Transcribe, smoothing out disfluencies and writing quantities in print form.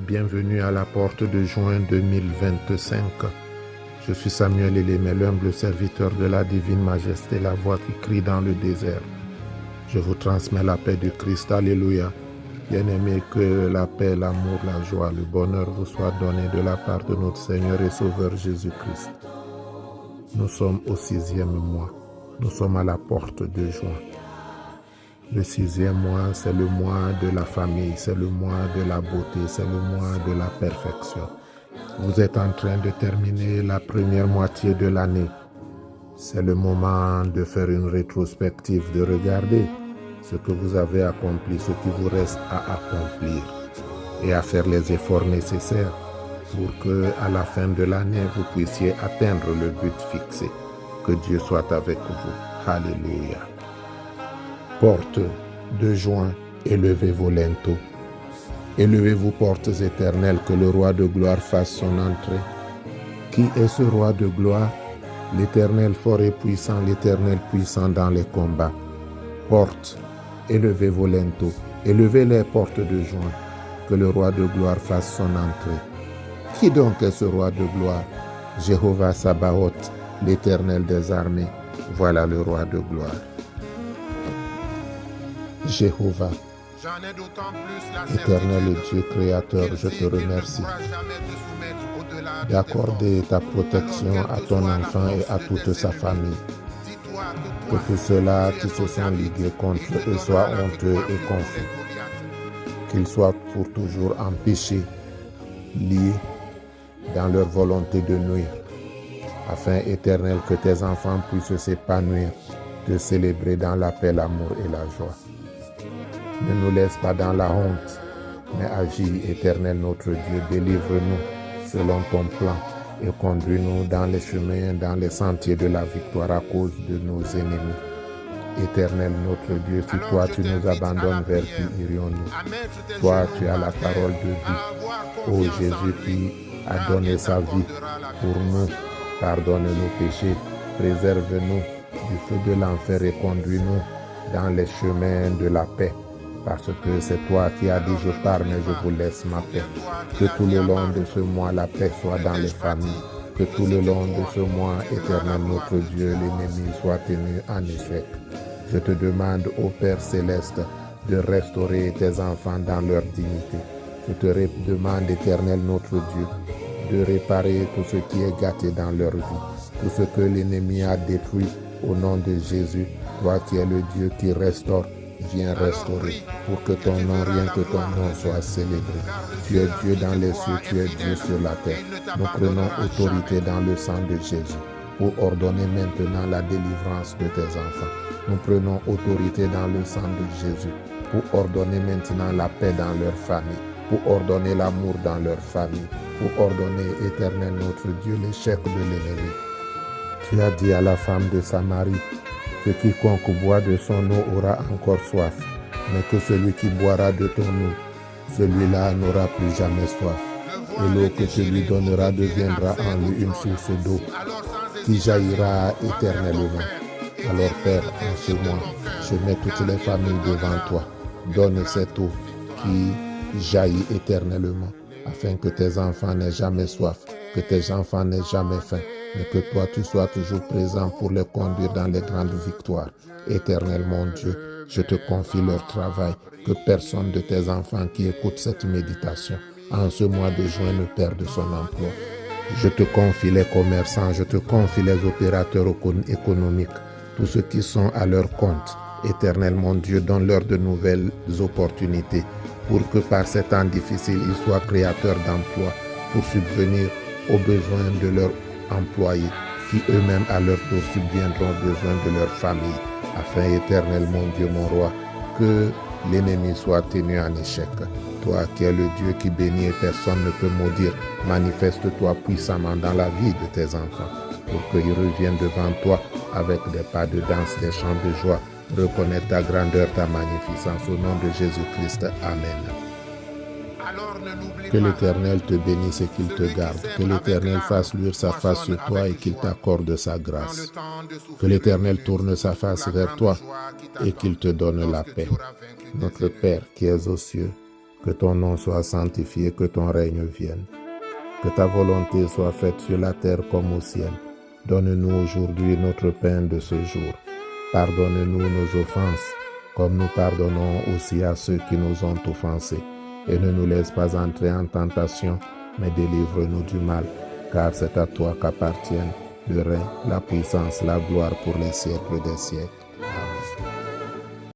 Bienvenue à la porte de juin 2025. Je suis Samuel Elémé, l'humble serviteur de la divine majesté, la voix qui crie dans le désert. Je vous transmets la paix du Christ. Alléluia. Bien-aimés, que la paix, l'amour, la joie, le bonheur vous soient donnés de la part de notre Seigneur et Sauveur Jésus-Christ. Nous sommes au 6e mois. Nous sommes à la porte de juin. Le 6e mois, c'est le mois de la famille, c'est le mois de la beauté, c'est le mois de la perfection. Vous êtes en train de terminer la première moitié de l'année. C'est le moment de faire une rétrospective, de regarder ce que vous avez accompli, ce qui vous reste à accomplir et à faire les efforts nécessaires pour que à la fin de l'année, vous puissiez atteindre le but fixé. Que Dieu soit avec vous. Alléluia. Porte de juin, élevez-vous lento. Élevez-vous, portes éternelles, que le roi de gloire fasse son entrée. Qui est ce roi de gloire? L'Éternel fort et puissant, l'Éternel puissant dans les combats. Portes, élevez-vous lento. Élevez les portes de juin, que le roi de gloire fasse son entrée. Qui donc est ce roi de gloire? Jéhovah Sabaoth, l'Éternel des armées. Voilà le roi de gloire. Jéhovah, Éternel Dieu créateur, je te remercie d'accorder ta protection à ton enfant et à toute sa famille. Que tous ceux-là qui se sont ligués contre eux soient honteux et confus. Qu'ils soient pour toujours en péché, liés dans leur volonté de nuire, afin, Éternel, que tes enfants puissent s'épanouir, te célébrer dans la paix, l'amour et la joie. Ne nous laisse pas dans la honte, mais agis, Éternel notre Dieu, délivre-nous selon ton plan et conduis-nous dans les chemins, dans les sentiers de la victoire à cause de nos ennemis. Éternel notre Dieu, si toi tu nous abandonnes, vers qui irions-nous? Toi tu as la parole de vie. Ô Jésus qui a donné sa vie pour nous, pardonne nos péchés, préserve-nous du feu de l'enfer et conduis-nous dans les chemins de la paix. Parce que c'est toi qui as dit, je pars, mais je vous laisse ma paix. Que tout le long de ce mois, la paix soit dans les familles. Que tout le long de ce mois, Éternel notre Dieu, l'ennemi soit tenu en échec. Je te demande, ô Père céleste, de restaurer tes enfants dans leur dignité. Je te demande, Éternel notre Dieu, de réparer tout ce qui est gâté dans leur vie. Tout ce que l'ennemi a détruit, au nom de Jésus, toi qui es le Dieu qui restaure, viens restaurer, pour que ton nom, rien que ton nom, soit célébré. Tu es Dieu dans les cieux, tu es Dieu sur la terre. Nous prenons autorité dans le sang de Jésus pour ordonner maintenant la délivrance de tes enfants. Nous prenons autorité dans le sang de Jésus pour ordonner maintenant la paix dans leur famille, pour ordonner l'amour dans leur famille, pour ordonner, Éternel notre Dieu, l'échec de l'ennemi. Tu as dit à la femme de Samarie que quiconque boit de son eau aura encore soif, mais que celui qui boira de ton eau, celui-là n'aura plus jamais soif. Et l'eau que tu lui donneras deviendra en lui une source d'eau qui jaillira éternellement. Alors Père, en ce mois, je mets toutes les familles devant toi. Donne cette eau qui jaillit éternellement, afin que tes enfants n'aient jamais soif, que tes enfants n'aient jamais faim, mais que toi tu sois toujours présent pour les conduire dans les grandes victoires. Éternel mon Dieu, je te confie leur travail, que personne de tes enfants qui écoute cette méditation en ce mois de juin ne perde son emploi. Je te confie les commerçants, je te confie les opérateurs économiques, tous ceux qui sont à leur compte. Éternel mon Dieu, donne-leur de nouvelles opportunités pour que par ces temps difficiles, ils soient créateurs d'emplois pour subvenir aux besoins de leurs employés qui eux-mêmes à leur tour subviendront aux besoins de leur famille, afin, Éternel mon Dieu, mon roi, que l'ennemi soit tenu en échec. Toi qui es le Dieu qui bénit et personne ne peut maudire, manifeste-toi puissamment dans la vie de tes enfants, pour qu'ils reviennent devant toi avec des pas de danse, des chants de joie, reconnaître ta grandeur, ta magnificence, au nom de Jésus-Christ. Amen. Que l'Éternel te bénisse et qu'il te garde. Que l'Éternel fasse luire sa face sur toi et qu'il t'accorde sa grâce. Que l'Éternel tourne sa face vers toi et qu'il te donne la paix. Notre Père qui es aux cieux, Que ton nom soit sanctifié, que ton règne vienne. Que ta volonté soit faite sur la terre comme au ciel. Donne-nous aujourd'hui notre pain de ce jour. Pardonne-nous nos offenses, comme nous pardonnons aussi à ceux qui nous ont offensés. Et ne nous laisse pas entrer en tentation, mais délivre-nous du mal, car c'est à toi qu'appartiennent le règne, la puissance, la gloire pour les siècles des siècles.